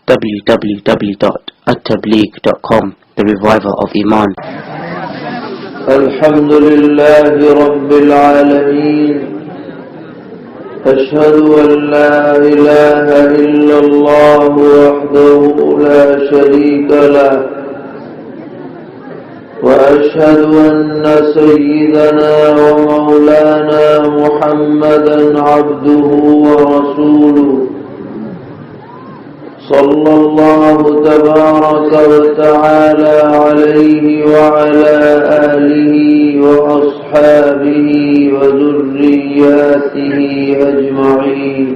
www.attableek.com, the reviver of Iman. الحمد لله رب العالمين أشهد أن لا إله إلا الله وحده لا شريك له وأشهد أن سيدنا ومولانا محمدا عبده ورسوله صلى الله تبارك وتعالى عليه وعلى آله وأصحابه وذرياته أجمعين.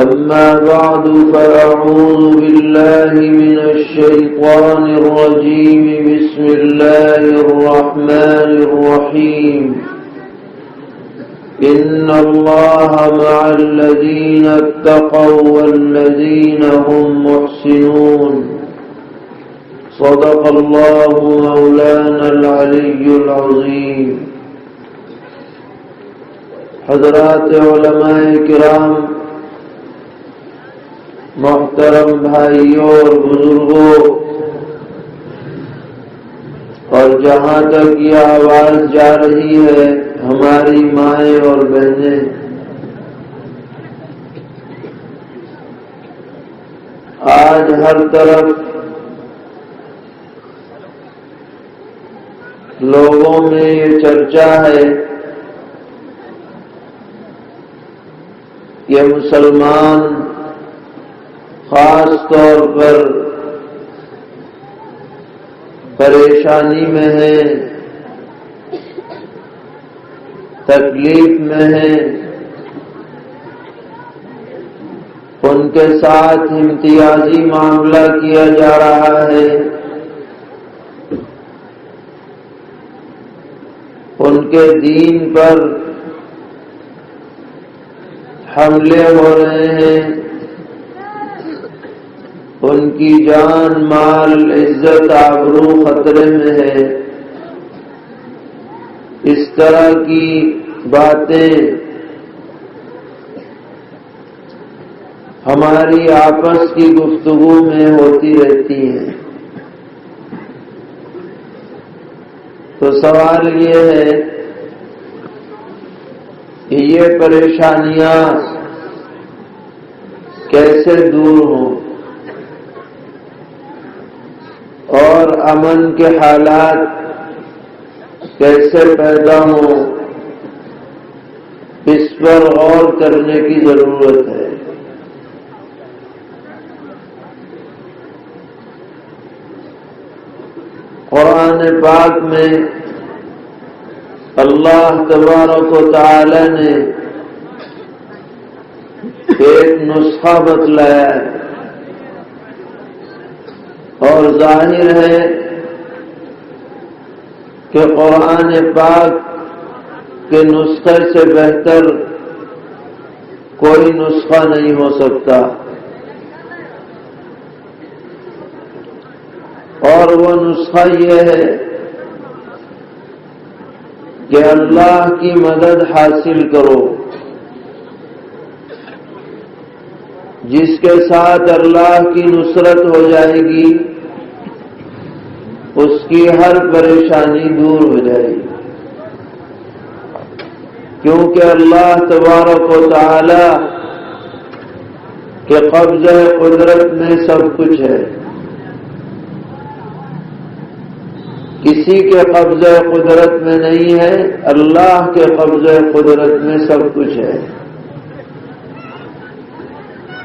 أما بعد فأعوذ بالله من الشيطان الرجيم. بسم الله الرحمن الرحيم. إن الله مع الذين اتقوا والذين هم محسنون. صدق الله مولانا العلي العظيم. حضرات علماء کرام، محترم بھائیوں اور بزرگوں، اور جہاں تک یہ آواز جا رہی ہے ہماری مائیں اور بہنیں، آج ہر طرف لوگوں میں یہ چرچا ہے کہ مسلمان خاص طور پر پریشانی میں ہیں، تکلیف میں ہیں، ان کے ساتھ امتیازی معاملہ کیا جا رہا ہے، ان کے دین پر حملے ہو رہے ہیں، ان کی جان مال عزت آبرو خطرے میں ہے. اس طرح کی باتیں ہماری آپس کی گفتگو میں ہوتی رہتی ہیں. تو سوال یہ ہے کہ یہ پریشانیاں کیسے دور ہوں اور امن کے حالات کیسے پیدا ہوں، اس پر غور کرنے کی ضرورت ہے. قرآن پاک میں اللہ تبارک و تعالی نے ایک نسخہ بتلایا ہے، اور ظاہر ہے کہ قرآن پاک کے نسخے سے بہتر کوئی نسخہ نہیں ہو سکتا. اور وہ نسخہ یہ ہے کہ اللہ کی مدد حاصل کرو، جس کے ساتھ اللہ کی نصرت ہو جائے گی اس کی ہر پریشانی دور ہو جائے گی. کیونکہ اللہ تبارک و تعالی کے قبضہ قدرت میں سب کچھ ہے. کسی کے قبضہ قدرت میں نہیں ہے، اللہ کے قبضہ قدرت میں سب کچھ ہے.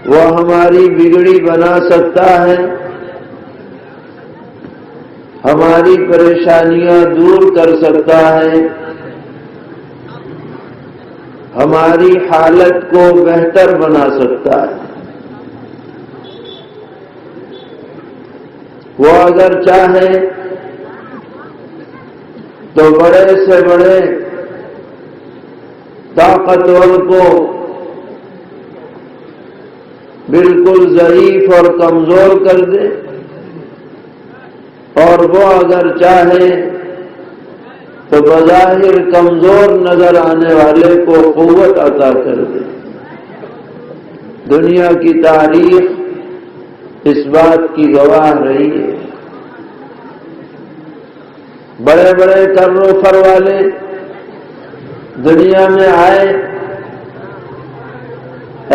وہ ہماری بگڑی بنا سکتا ہے، ہماری پریشانیاں دور کر سکتا ہے، ہماری حالت کو بہتر بنا سکتا ہے. وہ اگر چاہے تو بڑے سے بڑے طاقتور کو بالکل ضعیف اور کمزور کر دے، اور وہ اگر چاہے تو بظاہر کمزور نظر آنے والے کو قوت عطا کر دے. دنیا کی تاریخ اس بات کی گواہ رہی ہے۔ بڑے بڑے کر و فر والے دنیا میں آئے،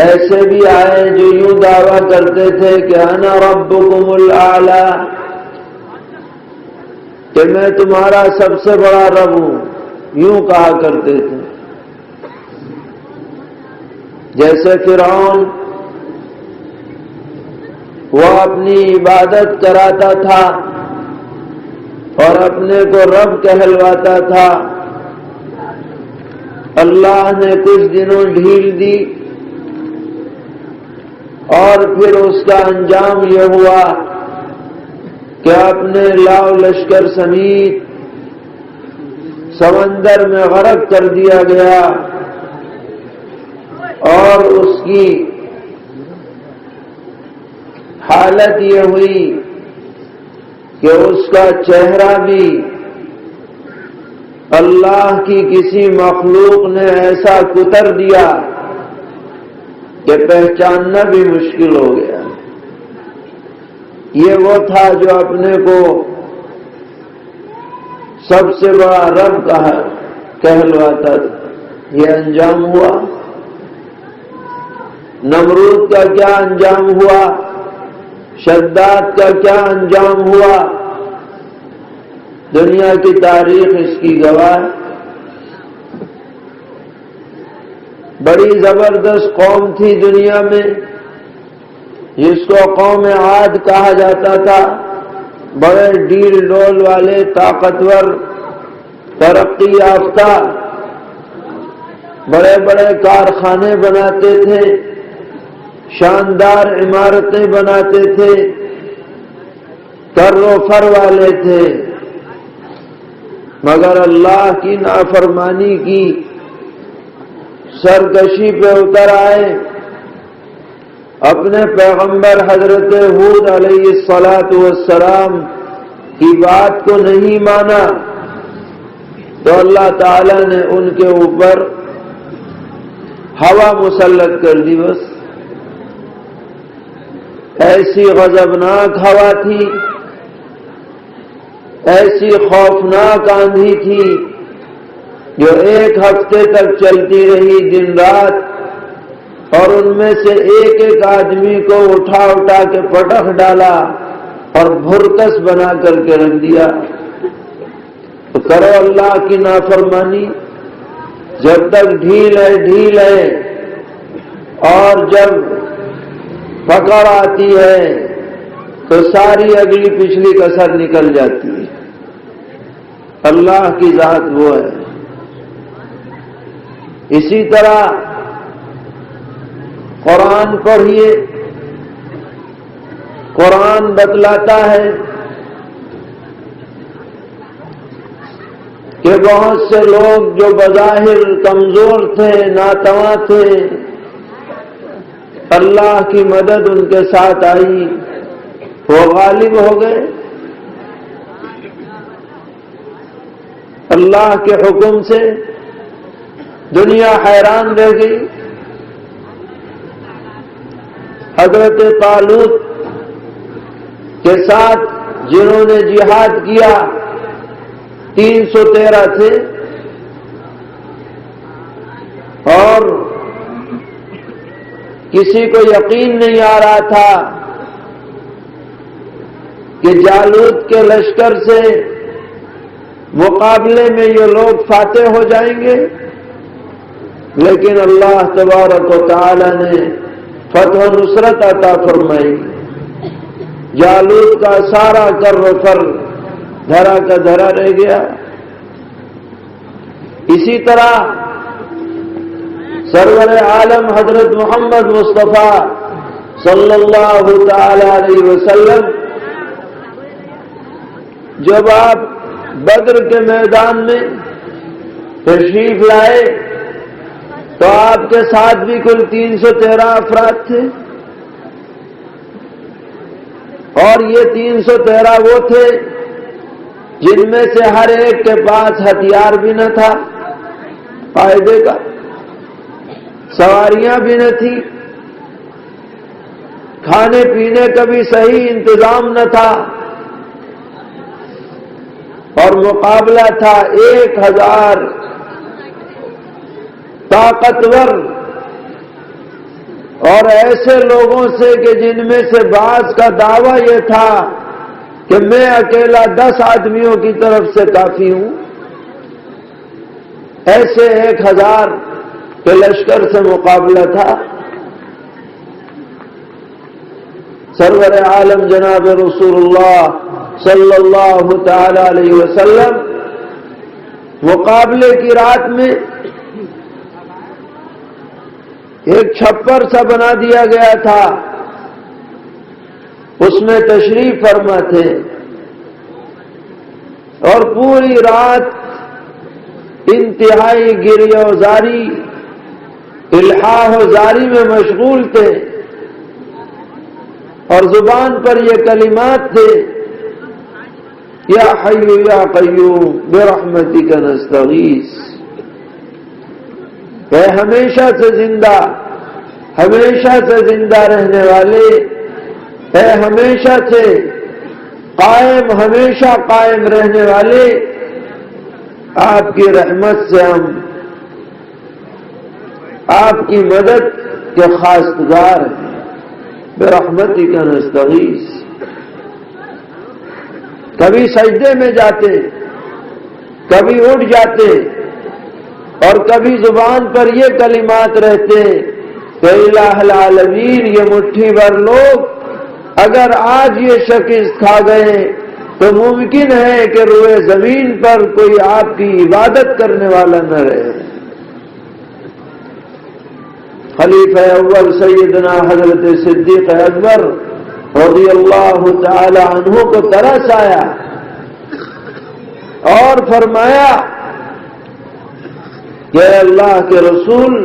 ایسے بھی آئے جو یوں دعویٰ کرتے تھے کہ انا ربکم الاعلی، کہ میں تمہارا سب سے بڑا رب ہوں، یوں کہا کرتے تھے۔ جیسے فرعون، وہ اپنی عبادت کراتا تھا اور اپنے کو رب کہلواتا تھا، اللہ نے کچھ دنوں ڈھیل دی اور پھر اس کا انجام یہ ہوا کہ اپنے لاؤ لشکر سمیت سمندر میں غرق کر دیا گیا، اور اس کی حالت یہ ہوئی کہ اس کا چہرہ بھی اللہ کی کسی مخلوق نے ایسا کتر دیا کہ پہچاننا بھی مشکل ہو گیا۔ یہ وہ تھا جو اپنے کو سب سے بڑا رب کہلواتا تھا، یہ انجام ہوا۔ نمرود کا کیا انجام ہوا، شداد کا کیا انجام ہوا، دنیا کی تاریخ اس کی گواہ۔ بڑی زبردست قوم تھی دنیا میں جس کو قوم عاد کہا جاتا تھا، بڑے ڈیل ڈول والے، طاقتور، ترقی یافتہ، بڑے بڑے کارخانے بناتے تھے، شاندار عمارتیں بناتے تھے، کر و فر والے تھے، مگر اللہ کی نافرمانی کی سرکشی پہ اتر آئے، اپنے پیغمبر حضرت ہود علیہ السلام کی بات کو نہیں مانا، تو اللہ تعالی نے ان کے اوپر ہوا مسلط کر دی۔ بس ایسی غضبناک ہوا تھی، ایسی خوفناک آندھی تھی جو 1 ہفتے تک چلتی رہی دن رات، اور ان میں سے ایک ایک آدمی کو اٹھا اٹھا کے پٹخ ڈالا اور بھرکس بنا کر کے رکھ دیا۔ تو کرو اللہ کی نافرمانی، جب تک ڈھیل ہے، اور جب پکڑ آتی ہے تو ساری اگلی پچھلی کسر نکل جاتی ہے۔ اللہ کی ذات وہ ہے۔ اسی طرح قرآن پڑھیے، قرآن بتلاتا ہے کہ بہت سے لوگ جو بظاہر کمزور تھے، ناتواں تھے، اللہ کی مدد ان کے ساتھ آئی، وہ غالب ہو گئے۔ اللہ کے حکم سے دنیا حیران رہ گئی۔ حضرت طالوت کے ساتھ جنہوں نے جہاد کیا 313 تھے، اور کسی کو یقین نہیں آ رہا تھا کہ جالوت کے لشکر سے مقابلے میں یہ لوگ فاتح ہو جائیں گے، لیکن اللہ تبارک و تعالی نے فتح و نصرت عطا فرمائی۔ جالوت کا سارا کر و فر دھرا کا دھرا رہ گیا۔ اسی طرح سرور عالم حضرت محمد مصطفیٰ صلی اللہ تعالی علیہ وسلم جب آپ بدر کے میدان میں تشریف لائے تو آپ کے ساتھ بھی کل 313 افراد تھے، اور یہ 313 وہ تھے جن میں سے ہر ایک کے پاس ہتھیار بھی نہ تھا، فائدے کا، سواریاں بھی نہ تھی، کھانے پینے کا بھی صحیح انتظام نہ تھا، اور مقابلہ تھا 1000 طاقتور اور ایسے لوگوں سے کہ جن میں سے بعض کا دعویٰ یہ تھا کہ میں اکیلا 10 آدمیوں کی طرف سے کافی ہوں۔ ایسے 1000 کے لشکر سے مقابلہ تھا۔ سرور عالم جناب رسول اللہ صلی اللہ تعالی علیہ وسلم مقابلے کی رات میں ایک چھپر سا بنا دیا گیا تھا، اس میں تشریف فرما تھے، اور پوری رات انتہائی گریہ و زاری، الحاح و زاری میں مشغول تھے، اور زبان پر یہ کلمات تھے، یا حی یا قیوم برحمتک نستغیث، اے ہمیشہ سے زندہ، ہمیشہ سے زندہ رہنے والے، اے ہمیشہ سے قائم، ہمیشہ قائم رہنے والے، آپ کی رحمت سے ہم آپ کی مدد کے خواستگار ہیں، برحمتک نستغیث۔ کبھی سجدے میں جاتے، کبھی اٹھ جاتے، اور کبھی زبان پر یہ کلمات رہتے کہ الہ العالمین، یہ مٹھی بھر لوگ اگر آج یہ شکست کھا گئے تو ممکن ہے کہ روئے زمین پر کوئی آپ کی عبادت کرنے والا نہ رہے۔ خلیفہ اول سیدنا حضرت صدیق اکبر رضی اللہ تعالی عنہ کو ترس آیا اور فرمایا کہ اللہ کے رسول،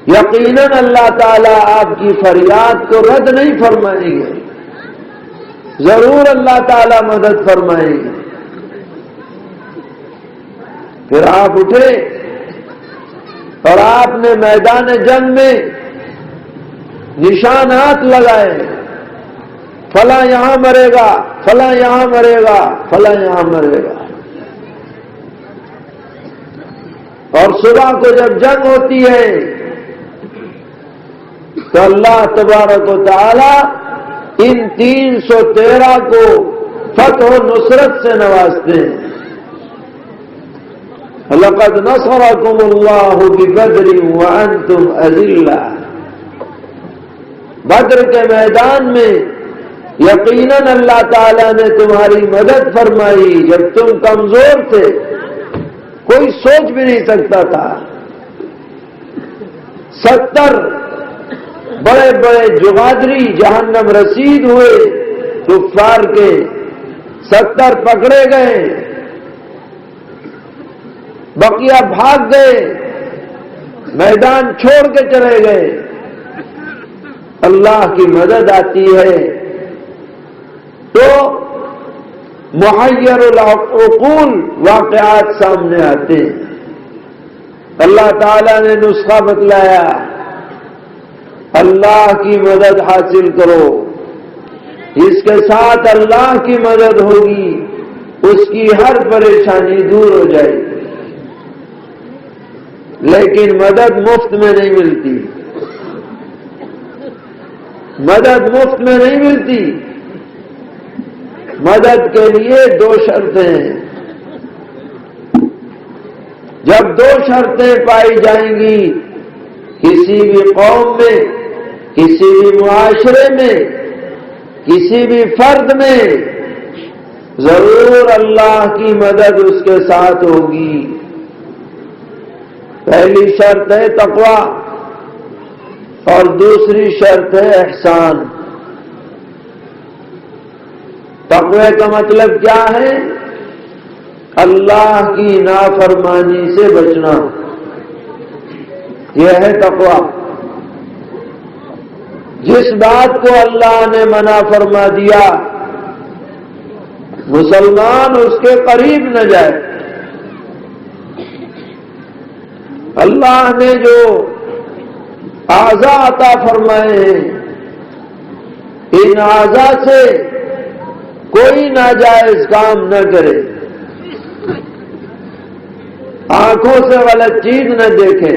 یقیناً اللہ تعالیٰ آپ کی فریاد کو رد نہیں فرمائیں گے، ضرور اللہ تعالیٰ مدد فرمائیں گے۔ پھر آپ اٹھے اور آپ نے میدان جنگ میں نشانات لگائے، فلاں یہاں مرے گا، فلاں یہاں مرے گا، فلاں یہاں مرے گا، اور صبح کو جب جنگ ہوتی ہے تو اللہ تبارک و تعالی ان 313 کو فتح و نصرت سے نوازتے ہیں۔ لَقَدْ نَصَرَكُمُ اللَّهُ بِبَدْرٍ وَأَنْتُمْ أَذِلَّةٌ، بدر کے میدان میں یقیناً اللہ تعالیٰ نے تمہاری مدد فرمائی جب تم کمزور تھے، کوئی سوچ بھی نہیں سکتا تھا۔ 70 بڑے بڑے جغادری جہنم رسید ہوئے کفار کے، 70 پکڑے گئے، بقیہ بھاگ گئے، میدان چھوڑ کے چلے گئے۔ اللہ کی مدد آتی ہے تو محیر العقول واقعات سامنے آتے ہیں۔ اللہ تعالیٰ نے نسخہ بتلایا، اللہ کی مدد حاصل کرو، اس کے ساتھ اللہ کی مدد ہوگی، اس کی ہر پریشانی دور ہو جائے گی۔ لیکن مدد مفت میں نہیں ملتی، مدد مفت میں نہیں ملتی۔ مدد کے لیے 2 شرطیں ہیں۔ جب 2 شرطیں پائی جائیں گی کسی بھی قوم میں، کسی بھی معاشرے میں، کسی بھی فرد میں، ضرور اللہ کی مدد اس کے ساتھ ہوگی۔ پہلی شرط ہے تقوی، اور دوسری شرط ہے احسان۔ تقوی کا مطلب کیا ہے؟ اللہ کی نافرمانی سے بچنا، یہ ہے تقوی۔ جس بات کو اللہ نے منع فرما دیا، مسلمان اس کے قریب نہ جائے۔ اللہ نے جو اعضا عطا فرمائے ہیں، ان اعضا سے کوئی ناجائز کام نہ کرے، آنکھوں سے غلط چیز نہ دیکھے،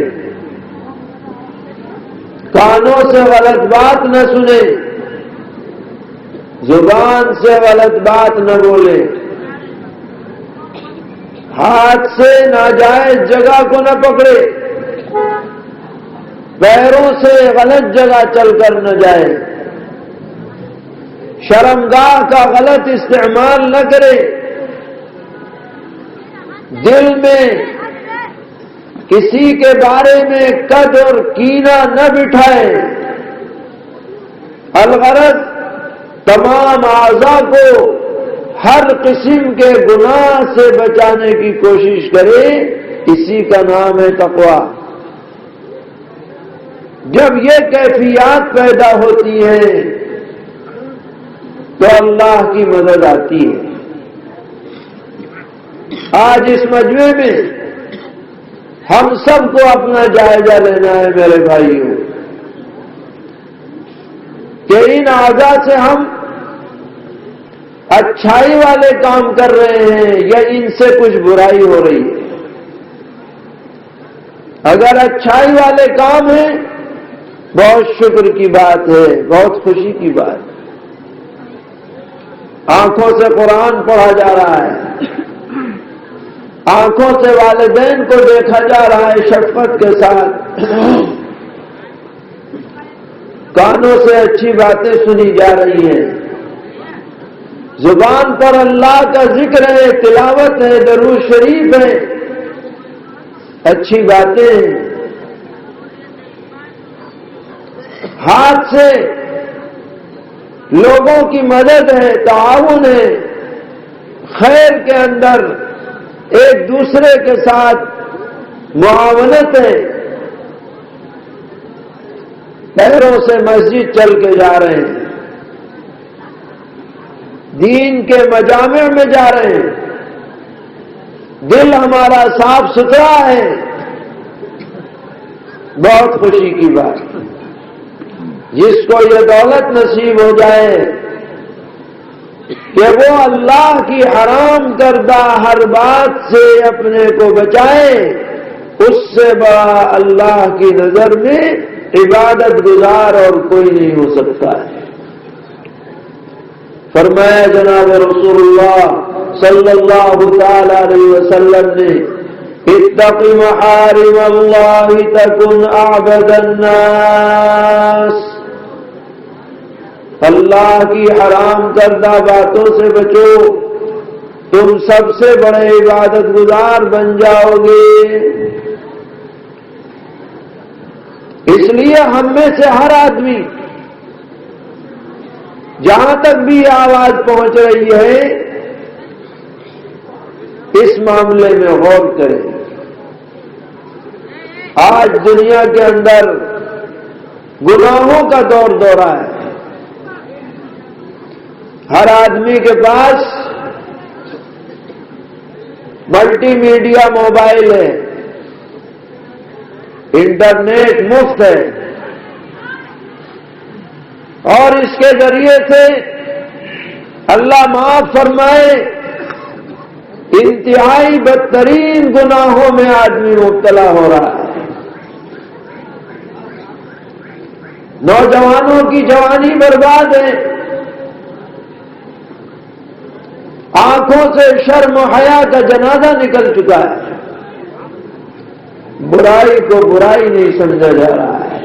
کانوں سے غلط بات نہ سنے، زبان سے غلط بات نہ بولے، ہاتھ سے ناجائز جگہ کو نہ پکڑے، پیروں سے غلط جگہ چل کر نہ جائے، شرمگاہ کا غلط استعمال نہ کرے، دل میں کسی کے بارے میں کد اور کینہ نہ بٹھائے، الغرض تمام اعضاء کو ہر قسم کے گناہ سے بچانے کی کوشش کرے، اسی کا نام ہے تقویٰ۔ جب یہ کیفیات پیدا ہوتی ہیں تو اللہ کی مدد آتی ہے۔ آج اس مجمع میں ہم سب کو اپنا جائزہ لینا ہے میرے بھائیوں، کہ ان اعضاء سے ہم اچھائی والے کام کر رہے ہیں یا ان سے کچھ برائی ہو رہی ہے۔ اگر اچھائی والے کام ہیں بہت شکر کی بات ہے، بہت خوشی کی بات ہے۔ آنکھوں سے قرآن پڑھا جا رہا ہے، آنکھوں سے والدین کو دیکھا جا رہا ہے شفقت کے ساتھ، کانوں سے اچھی باتیں سنی جا رہی ہیں، زبان پر اللہ کا ذکر ہے، تلاوت ہے، درود شریف ہے، اچھی باتیں ہیں، ہاتھ سے لوگوں کی مدد ہے، تعاون ہے، خیر کے اندر ایک دوسرے کے ساتھ معاونت ہے، پیروں سے مسجد چل کے جا رہے ہیں، دین کے مجامع میں جا رہے ہیں، دل ہمارا صاف ستھرا ہے، بہت خوشی کی بات۔ جس کو یہ دولت نصیب ہو جائے کہ وہ اللہ کی حرام کردہ ہر بات سے اپنے کو بچائے، اس سے بڑا اللہ کی نظر میں عبادت گزار اور کوئی نہیں ہو سکتا ہے۔ فرمایا جناب رسول اللہ صلی اللہ تعالی علیہ وسلم نے، اتق محارم اللہ تکن اعبد الناس، اللہ کی حرام کردہ باتوں سے بچو، تم سب سے بڑے عبادت گزار بن جاؤ گے۔ اس لیے ہم میں سے ہر آدمی جہاں تک بھی یہ آواز پہنچ رہی ہے اس معاملے میں غور کریں۔ آج دنیا کے اندر گناہوں کا دور دورہ ہے، ہر آدمی کے پاس ملٹی میڈیا موبائل ہے، انٹرنیٹ مفت ہے، اور اس کے ذریعے سے اللہ معاف فرمائے انتہائی بدترین گناہوں میں آدمی مبتلا ہو رہا ہے۔ نوجوانوں کی جوانی برباد ہے، آنکھوں سے شرم و حیا کا جنازہ نکل چکا ہے، برائی کو برائی نہیں سمجھا جا رہا ہے،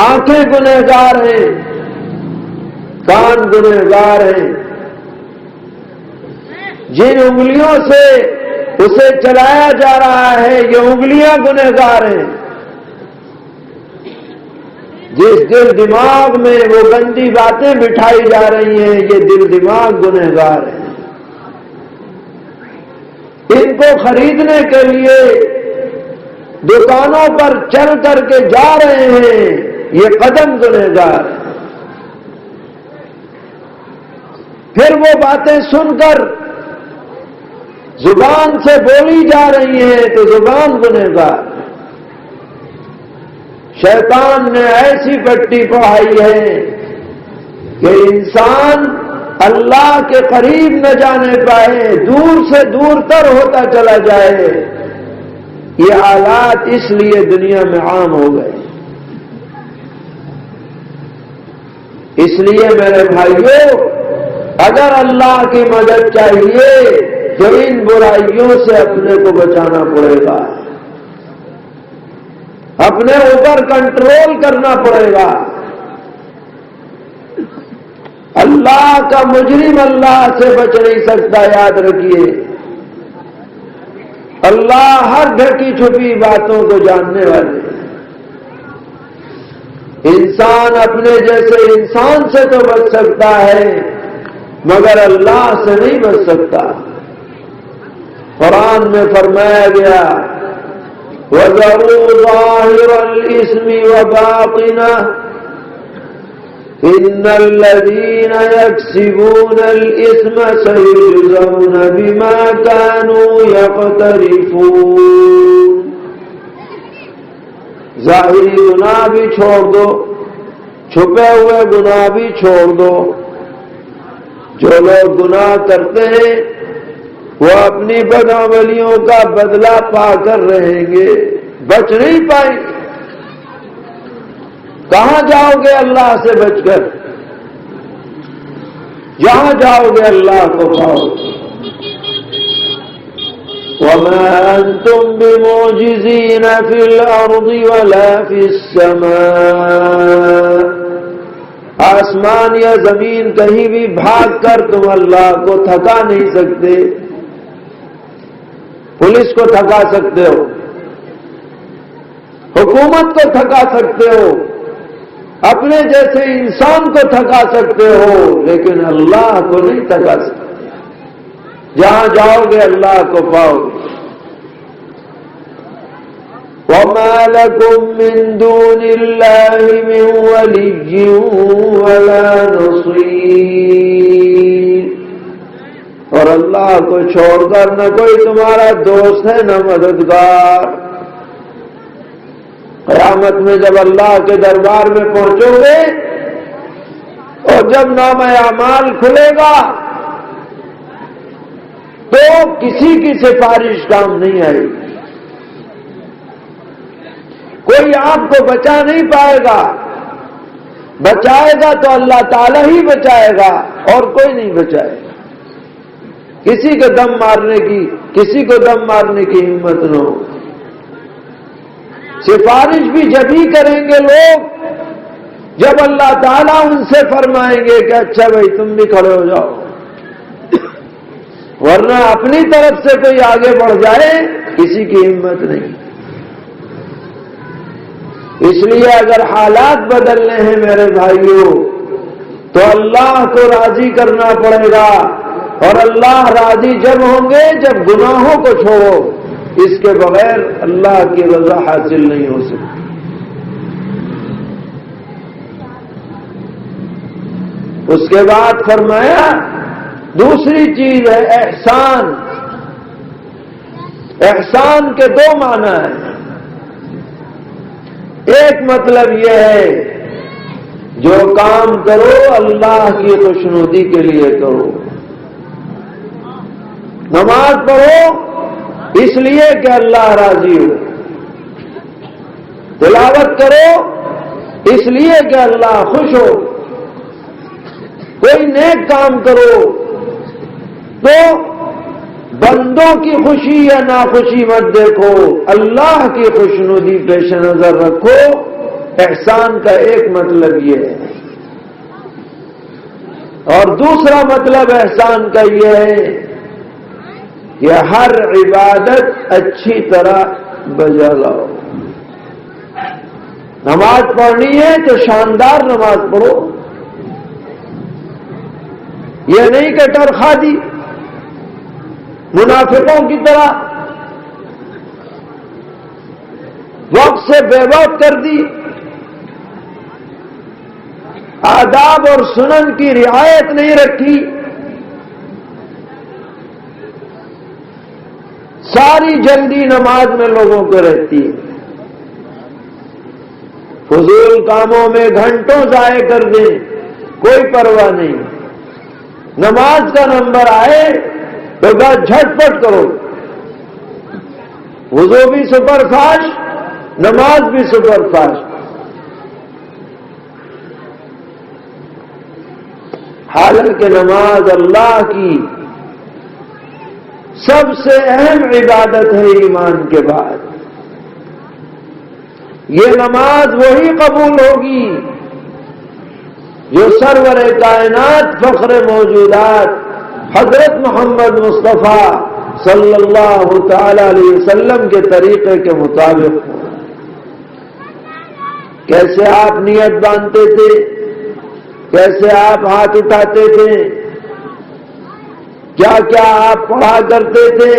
آنکھیں گنہگار ہیں، کان گنہگار ہیں، جن انگلیوں سے اسے چلایا جا رہا ہے یہ انگلیاں گنہگار ہیں، جس دل دماغ میں وہ گندی باتیں بٹھائی جا رہی ہیں یہ دل دماغ گنہگار ہیں۔ ان کو خریدنے کے لیے دکانوں پر چل کر کے جا رہے ہیں یہ قدم گنہگار ہیں۔ پھر وہ باتیں سن کر زبان سے بولی جا رہی ہیں تو زبان گنہگار۔ شیطان نے ایسی پٹی پڑھائی ہے کہ انسان اللہ کے قریب نہ جانے پائے، دور سے دور تر ہوتا چلا جائے۔ یہ حالات اس لیے دنیا میں عام ہو گئے۔ اس لیے میرے بھائیوں، اگر اللہ کی مدد چاہیے تو ان برائیوں سے اپنے کو بچانا پڑے گا، اپنے اوپر کنٹرول کرنا پڑے گا۔ اللہ کا مجرم اللہ سے بچ نہیں سکتا، یاد رکھیے۔ اللہ ہر ڈھکی چھپی باتوں کو جاننے والے ہیں۔ انسان اپنے جیسے انسان سے تو بچ سکتا ہے مگر اللہ سے نہیں بچ سکتا۔ قرآن میں فرمایا گیا وَذَرُوا ظَاهِرَ الْإِثْمِ وَبَاطِنَهُ إِنَّ الَّذِينَ يَكْسِبُونَ الْإِثْمَ سَيُجْزَوْنَ بِمَا كَانُوا يَقْتَرِفُونَ۔ ظاہری گناہ بھی چھوڑ دو، چھپے ہوئے گناہ بھی چھوڑ دو۔ جو لوگ گناہ کرتے ہیں وہ اپنی بدعملیوں کا بدلہ پا کر رہیں گے، بچ نہیں پائیں گے۔ کہاں جاؤ گے اللہ سے بچ کر؟ جہاں جاؤ گے اللہ کو پاؤ گے۔ وَمَا أَنْتُمْ بِمُعْجِزِينَ فِي الْأَرْضِ وَلَا فِي السَّمَاءِ۔ آسمان یا زمین کہیں بھی بھاگ کر تم اللہ کو تھکا نہیں سکتے۔ پولیس کو تھکا سکتے ہو، حکومت کو تھکا سکتے ہو، اپنے جیسے انسان کو تھکا سکتے ہو، لیکن اللہ کو نہیں تھکا سکتے۔ جہاں جاؤ گے اللہ کو پاؤ گے۔ وَمَا لَكُم مِّن دُونِ اللَّهِ مِن وَلِيٍّ وَلَا نَصِيرٍ۔ اور اللہ کو چھوڑ کر نہ کوئی تمہارا دوست ہے نہ مددگار۔ قیامت میں جب اللہ کے دربار میں پہنچو گے اور جب نامہ اعمال کھلے گا تو کسی کی سفارش کام نہیں آئے گی، کوئی آپ کو بچا نہیں پائے گا۔ بچائے گا تو اللہ تعالی ہی بچائے گا اور کوئی نہیں بچائے گا۔ کسی کو دم مارنے کی ہمت نہ ہو۔ سفارش بھی جب ہی کریں گے لوگ جب اللہ تعالیٰ ان سے فرمائیں گے کہ اچھا بھائی تم بھی کھڑے ہو جاؤ، ورنہ اپنی طرف سے کوئی آگے بڑھ جائے کسی کی ہمت نہیں۔ اس لیے اگر حالات بدلنے ہیں میرے بھائیوں تو اللہ کو راضی کرنا پڑے گا، اور اللہ راضی جب ہوں گے جب گناہوں کو چھوڑو، اس کے بغیر اللہ کی رضا حاصل نہیں ہو سکتی۔ اس کے بعد فرمایا دوسری چیز ہے احسان۔ احسان کے دو معنی ہیں۔ ایک مطلب یہ ہے جو کام کرو اللہ کی خوشنودی کے لیے کرو۔ نماز پڑھو اس لیے کہ اللہ راضی ہو، تلاوت کرو اس لیے کہ اللہ خوش ہو، کوئی نیک کام کرو تو بندوں کی خوشی یا ناخوشی مت دیکھو، اللہ کی خوشنودی پیش نظر رکھو۔ احسان کا ایک مطلب یہ ہے، اور دوسرا مطلب احسان کا یہ ہے کہ ہر عبادت اچھی طرح بجا لاؤ۔ نماز پڑھنی ہے تو شاندار نماز پڑھو، یہ نہیں کہ ٹرخا دی منافقوں کی طرح، وقت سے بے وقت کر دی، آداب اور سنن کی رعایت نہیں رکھی، ساری جلدی نماز میں لوگوں کو رہتی ہے۔ فضول کاموں میں گھنٹوں ضائع کر دیں، کوئی پرواہ نہیں۔ نماز کا نمبر آئے تو بس جھٹ پٹ کرو، وضو بھی سپر فاسٹ، نماز بھی سپر فاسٹ۔ حالانکہ نماز اللہ کی سب سے اہم عبادت ہے ایمان کے بعد۔ یہ نماز وہی قبول ہوگی جو سرور کائنات فخر موجودات حضرت محمد مصطفیٰ صلی اللہ تعالی علیہ وسلم کے طریقے کے مطابق ہو۔ کیسے آپ نیت باندھتے تھے، کیسے آپ ہاتھ اٹھاتے تھے، کیا کیا آپ پڑھا کرتے تھے،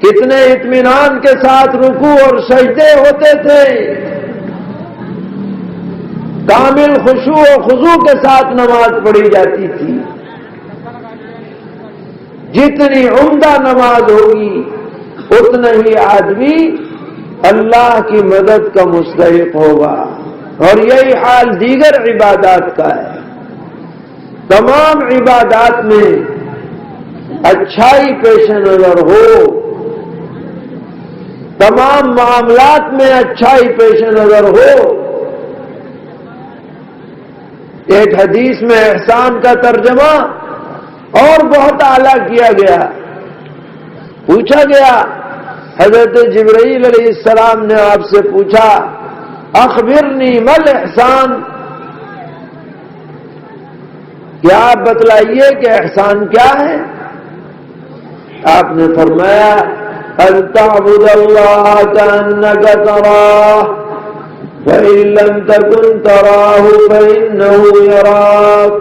کتنے اطمینان کے ساتھ رکوع اور سجدے ہوتے تھے، کامل خشوع و خضوع کے ساتھ نماز پڑھی جاتی تھی۔ جتنی عمدہ نماز ہوگی اتنا ہی آدمی اللہ کی مدد کا مستحق ہوگا، اور یہی حال دیگر عبادات کا ہے۔ تمام عبادات میں اچھائی پیش نظر ہو، تمام معاملات میں اچھائی پیش نظر ہو۔ ایک حدیث میں احسان کا ترجمہ اور بہت اعلیٰ کیا گیا۔ پوچھا گیا، حضرت جبرائیل علیہ السلام نے آپ سے پوچھا، اخبرنی مل احسان، کیا آپ بتلائیے کہ احسان کیا ہے؟ آپ نے فرمایا، ان تعبد اللہ کأنک تراہ فإن لم تکن تراہ فإنہ یراک۔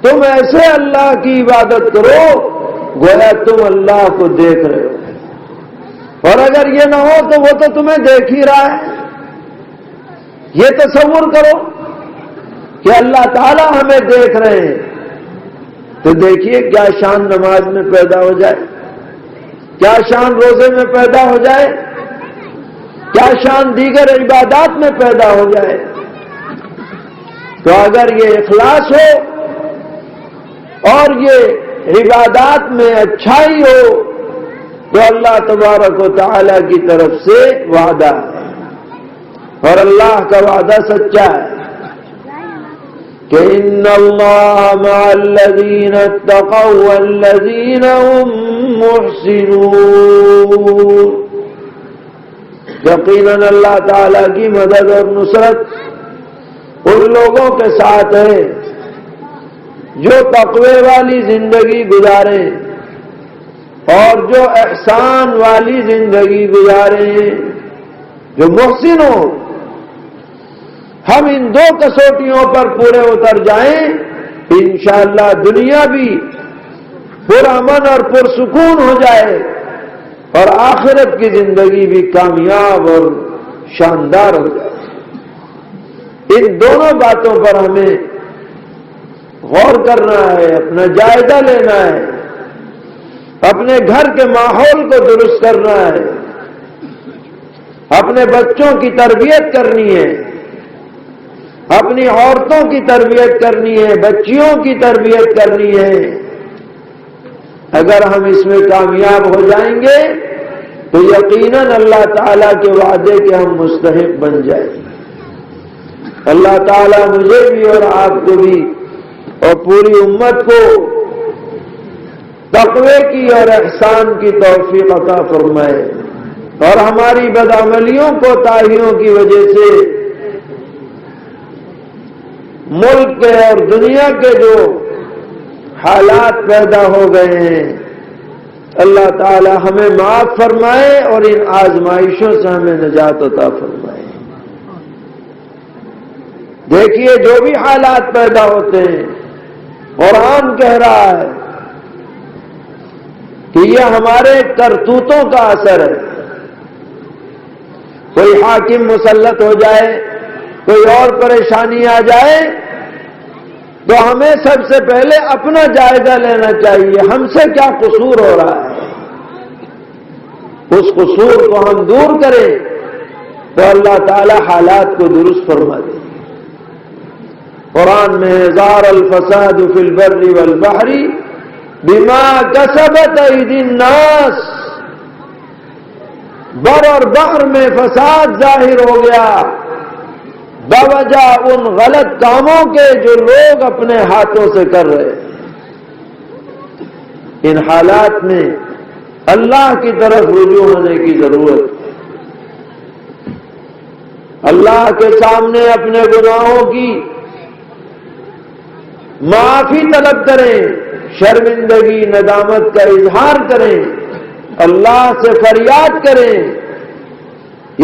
تم ایسے اللہ کی عبادت کرو گویا تم اللہ کو دیکھ رہے ہو، اور اگر یہ نہ ہو تو وہ تو تمہیں دیکھ ہی رہا ہے۔ یہ تصور کرو کہ اللہ تعالیٰ ہمیں دیکھ رہے ہیں، تو دیکھیے کیا شان نماز میں پیدا ہو جائے، کیا شان روزے میں پیدا ہو جائے، کیا شان دیگر عبادات میں پیدا ہو جائے۔ تو اگر یہ اخلاص ہو اور یہ عبادات میں اچھائی ہو تو اللہ تبارک و تعالیٰ کی طرف سے وعدہ ہے، اور اللہ کا وعدہ سچا ہے کہ ان اللہ مع الذین اتقوا والذین هم محسنون۔ یقیناً اللہ تعالیٰ کی مدد اور نصرت ان لوگوں کے ساتھ ہے جو تقوی والی زندگی گزاریں اور جو احسان والی زندگی گزاریں، جو محسن ہو۔ ہم ان دو کسوٹیوں پر پورے اتر جائیں، انشاءاللہ دنیا بھی پرامن اور پرسکون ہو جائے، اور آخرت کی زندگی بھی کامیاب اور شاندار ہو جائے۔ ان دونوں باتوں پر ہمیں غور کرنا ہے، اپنا جائزہ لینا ہے، اپنے گھر کے ماحول کو درست کرنا ہے، اپنے بچوں کی تربیت کرنی ہے، اپنی عورتوں کی تربیت کرنی ہے، بچیوں کی تربیت کرنی ہے۔ اگر ہم اس میں کامیاب ہو جائیں گے تو یقیناً اللہ تعالیٰ کے وعدے کے ہم مستحق بن جائیں گے۔ اللہ تعالیٰ مجھے بھی اور آپ کو بھی اور پوری امت کو تقوی کی اور احسان کی توفیق عطا فرمائے، اور ہماری بدعملیوں کو تاہیوں کی وجہ سے ملک کے اور دنیا کے جو حالات پیدا ہو گئے ہیں، اللہ تعالی ہمیں معاف فرمائے اور ان آزمائشوں سے ہمیں نجات عطا فرمائے۔ دیکھیے جو بھی حالات پیدا ہوتے ہیں، قرآن کہہ رہا ہے کہ یہ ہمارے کرتوتوں کا اثر ہے۔ کوئی حاکم مسلط ہو جائے، کوئی اور پریشانی آ جائے، تو ہمیں سب سے پہلے اپنا جائزہ لینا چاہیے، ہم سے کیا قصور ہو رہا ہے، اس قصور کو ہم دور کریں تو اللہ تعالی حالات کو درست فرما دے. قرآن میں ظہر الفساد فی البر والبحر بما کسبت ایدی الناس، بر اور بحر میں فساد ظاہر ہو گیا بوجہ ان غلط کاموں کے جو لوگ اپنے ہاتھوں سے کر رہے. ان حالات میں اللہ کی طرف رجوع ہونے کی ضرورت ہے. اللہ کے سامنے اپنے گناہوں کی معافی طلب کریں، شرمندگی ندامت کا اظہار کریں، اللہ سے فریاد کریں.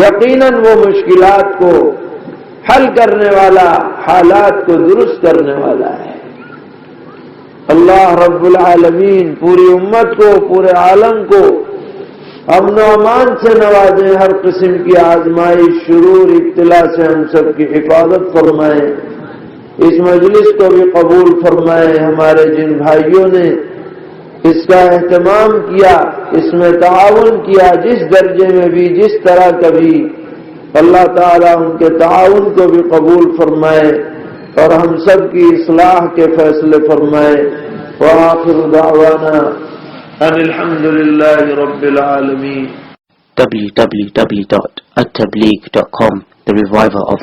یقیناً وہ مشکلات کو حل کرنے والا، حالات کو درست کرنے والا ہے. اللہ رب العالمین پوری امت کو، پورے عالم کو امن و امان سے نوازیں، ہر قسم کی آزمائش، شرور، ابتلا سے ہم سب کی حفاظت فرمائیں. اس مجلس کو بھی قبول فرمائے. ہمارے جن بھائیوں نے اس کا اہتمام کیا، اس میں تعاون کیا، جس درجے میں بھی، جس طرح کا بھی، اللہ تعالیٰ ان کے تعاون کو بھی قبول فرمائے اور ہم سب کی اصلاح کے فیصلے فرمائے. وآخر دعوانا ان الحمد للہ رب العالمین. www.attableek.com, the reviver of